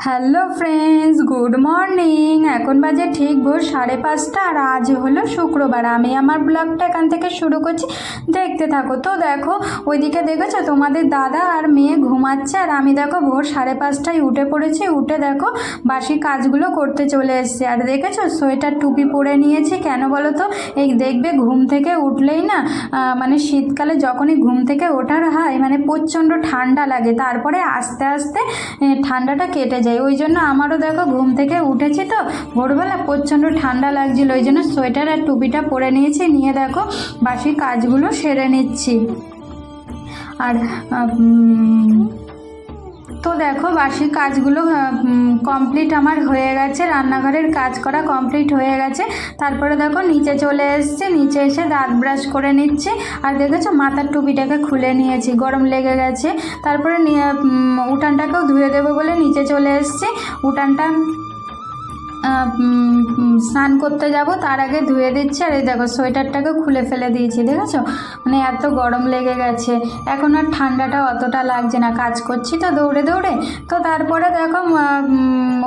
Hello friends, good morning. এখন বাজে ঠিক ভোর 5:30 আর আজ হলো শুক্রবার। আমি আমার ব্লগটা এখান থেকে শুরু করছি, দেখতে থাকো। তো দেখো, ওইদিকে দেখেছো তোমাদের দাদা আর মেয়ে ঘুমাচ্ছে, আর আমি দেখো ভোর 5:30টায় উঠে পড়েছি। উঠে দেখো বাসি কাজগুলো করতে চলে এসেছি। আর দেখেছো সোয়েটার টুপি পরে নিয়েছি, কেন বলো তো? এই দেখবে ঘুম থেকে উঠলেই না মানে শীতকালে যখনই ঘুম থেকে ওঠার হয় মানে প্রচণ্ড ঠান্ডা লাগে, তারপরে আস্তে আস্তে ঠান্ডাটা কেটে যায়। ওই জন্য আমারও দেখো ঘুম থেকে উঠেছি তো ভোরবেলা প্রচণ্ড ঠান্ডা লাগছিল, ওই জন্য সোয়েটার আর টুপিটা পরে নিয়েছি। নিয়ে দেখো বাসি কাজগুলো সেরে নিচ্ছি। আর তো দেখো বাসি কাজগুলো কমপ্লিট আমার হয়ে গেছে, রান্নাঘরের কাজ করা কমপ্লিট হয়ে গেছে। তারপরে দেখো নিচে চলে এসেছি, নিচে এসে দাঁত ব্রাশ করে নিচ্ছি। আর দেখেছো মাথার টুপিটাকে খুলে নিয়েছি, গরম লেগে গেছে। তারপরে উঠানটাকেও ধুয়ে দেবো বলে নিচে চলে এসেছি। উঠানটা স্নান করতে যাব, তার আগে ধুয়ে দিচ্ছি। আর এই দেখো সোয়েটারটাকে খুলে ফেলে দিয়েছি, দেখেছো? মানে এত গরম লেগে গেছে, এখন আর ঠান্ডাটা অতটা লাগছে না, কাজ করছি তো দৌড়ে দৌড়ে। তো তারপরে দেখো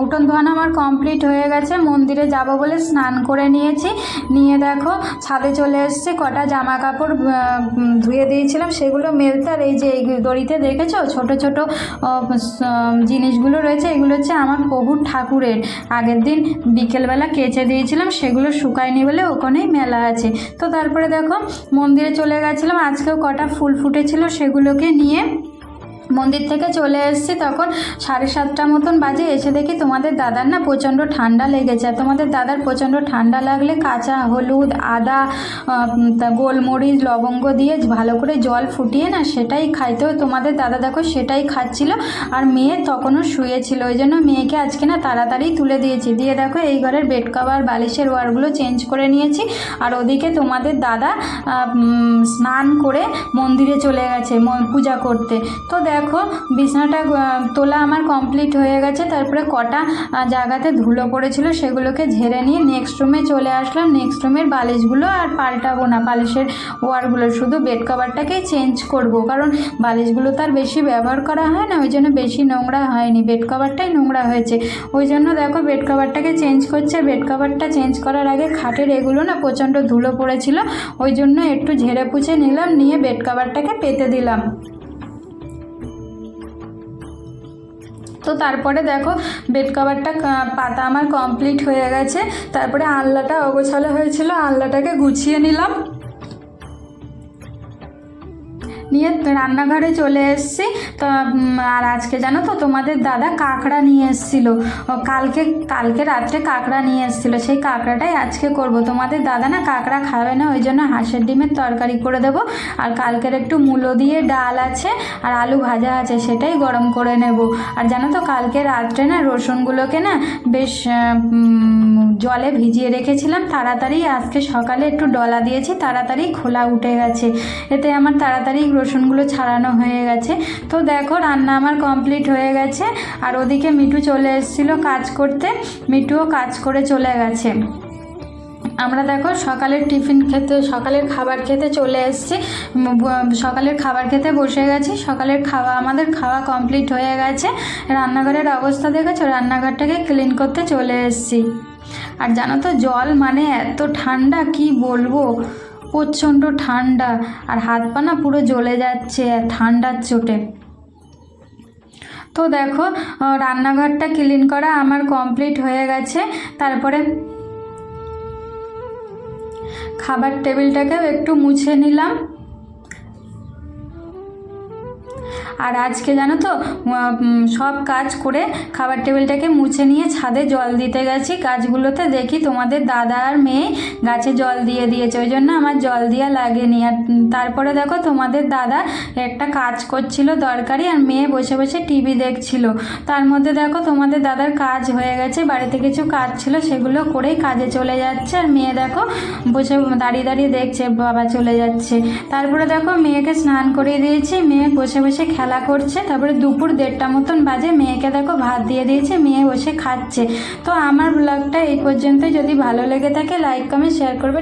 উঠোন ধোয়ানো আমার কমপ্লিট হয়ে গেছে। মন্দিরে যাব বলে স্নান করে নিয়েছি। নিয়ে দেখো ছাদে চলে এসেছি, কটা জামা কাপড় ধুয়ে দিয়েছিলাম সেগুলো মেলতে। আর এই যে এই দড়িতে দেখেছো ছোট ছোট জিনিসগুলো রয়েছে, এগুলো হচ্ছে আমার প্রভুর ঠাকুরের, আগের দিন বিকেলবেলা কেচে দিয়েছিলাম, সেগুলো শুকায়নি বলে ওখানেই মেলা আছে। তো তারপরে দেখো মন্দিরে চলে গেছিলাম, আজকেও কটা ফুল ফুটেছিল সেগুলোকে নিয়ে মন্দির থেকে চলে এসেছি। তখন 7:30 মতন বাজে। এসে দেখি তোমাদের দাদার না প্রচণ্ড ঠান্ডা লেগেছে। আর তোমাদের দাদার প্রচণ্ড ঠান্ডা লাগলে কাঁচা হলুদ, আদা, গোলমরিচ, লবঙ্গ দিয়ে ভালো করে জল ফুটিয়ে না সেটাই খাইতে হয়। তোমাদের দাদা দেখো সেটাই খাচ্ছিল। আর মেয়ে তখনও শুয়েছিল, ওই জন্য মেয়েকে আজকে না তাড়াতাড়ি তুলে দিয়েছি। দিয়ে দেখো এই ঘরের বেড কভার বালিশের ওয়ারগুলো চেঞ্জ করে নিয়েছি। আর ওদিকে তোমাদের দাদা স্নান করে মন্দিরে চলে গেছে পূজা করতে। তো দেখো বিছানাটা তোলা আমার কমপ্লিট হয়ে গেছে। তারপরে কটা জায়গাতে ধুলো পড়েছিল সেগুলোকে ঝেড়ে নিয়ে নেক্সট রুমে চলে আসলাম। নেক্সট রুমের বালিশগুলো আর পাল্টাবো না, বালিশের ওয়ারগুলো, শুধু বেড কভারটাকেই চেঞ্জ করব, কারণ বালিশগুলো তার বেশি ব্যবহার করা হয় না, ওই জন্য বেশি নোংরা হয়নি, বেড কভারটাই নোংরা হয়েছে। ওই জন্য দেখো বেড কভারটাকে চেঞ্জ করছে। বেড কভারটা চেঞ্জ করার আগে খাটের এগুলো না প্রচণ্ড ধুলো পড়েছিল, ওই জন্য একটু ঝেড়ে পুছে নিলাম, নিয়ে বেড কভারটাকে পেতে দিলাম। তো তারপরে দেখো বেড কভারটা পাতা আমার কমপ্লিট হয়ে গেছে। তারপরে আলনাটা অগোছালো হয়েছিল, আলনাটাকে গুছিয়ে নিলাম, নিয়ে রান্নাঘরে চলে এসেছি। তো আর আজকে জানো তো তোমাদের দাদা কাঁকড়া নিয়ে এসেছিলো, কালকে রাত্রে কাঁকড়া নিয়ে এসেছিলো, সেই কাঁকড়াটাই আজকে করব। তোমাদের দাদা না কাঁকড়া খাবে না, ওই জন্য হাঁসের ডিমের তরকারি করে দেবো। আর কালকের একটু মূলো দিয়ে ডাল আছে আর আলু ভাজা আছে, সেটাই গরম করে নেব। আর জানো তো কালকে রাত্রে না রসুনগুলোকে না বেশ জলে ভিজিয়ে রেখেছিলাম তাড়াতাড়ি, আজকে সকালে একটু ডলা দিয়েছি, তাড়াতাড়ি খোলা উঠে গেছে, এতে আমার তাড়াতাড়ি রসুনগুলো ছাড়ানো হয়ে গেছে। তো দেখো রান্না আমার কমপ্লিট হয়ে গেছে। আর ওদিকে মিঠু চলে এসেছিলো কাজ করতে, মিঠুও কাজ করে চলে গেছে। আমরা দেখো সকালের খাবার খেতে চলে এসেছি, সকালের খাবার খেতে বসে গেছি। সকালের আমাদের খাওয়া কমপ্লিট হয়ে গেছে। রান্নাঘরের অবস্থা দেখেছো, রান্নাঘরটাকে ক্লিন করতে চলে এসেছি। আর জানো তো জল মানে এত ঠান্ডা কি বলবো, প্রচণ্ড ঠান্ডা, আর হাত পা না পুরো জ্বলে যাচ্ছে ঠান্ডার চোটে। তো দেখো রান্নাঘরটা ক্লিন করা আমার কমপ্লিট হয়ে গেছে। তারপরে খাবার টেবিলটাকেও একটু মুছে নিলাম। আর আজকে জানো তো সব কাজ করে খাবার টেবিলটাকে মুছে নিয়ে ছাদে জল দিতে গেছি গাছগুলোতে। দেখি তোমাদের দাদা আর মেয়ে গাছে জল দিয়ে দিয়েছে, ওই জন্য আমার জল দেওয়া লাগেনি। আর তারপরে দেখো তোমাদের দাদা একটা কাজ করছিল দরকারি, আর মেয়ে বসে বসে টিভি দেখছিল। তার মধ্যে দেখো তোমাদের দাদার কাজ হয়ে গেছে, বাড়িতে কিছু কাজ ছিল সেগুলো করেই কাজে চলে যাচ্ছে। আর মেয়ে দেখো বসে দাঁড়িয়ে দাঁড়িয়ে দেখছে বাবা চলে যাচ্ছে। তারপরে দেখো মেয়েকে স্নান করিয়ে দিয়েছি, মেয়ে বসে বসে খেলা করছে। তারপরে দুপুর 1:30 মতন বাজে, মেয়েকে দেখো ভাত দিয়ে দিয়েছে, মেয়ে বসে খাচ্ছে। তো আমার ব্লগটা এই পর্যন্তই। যদি ভালো লেগে থাকে লাইক কমেন্ট শেয়ার করবে।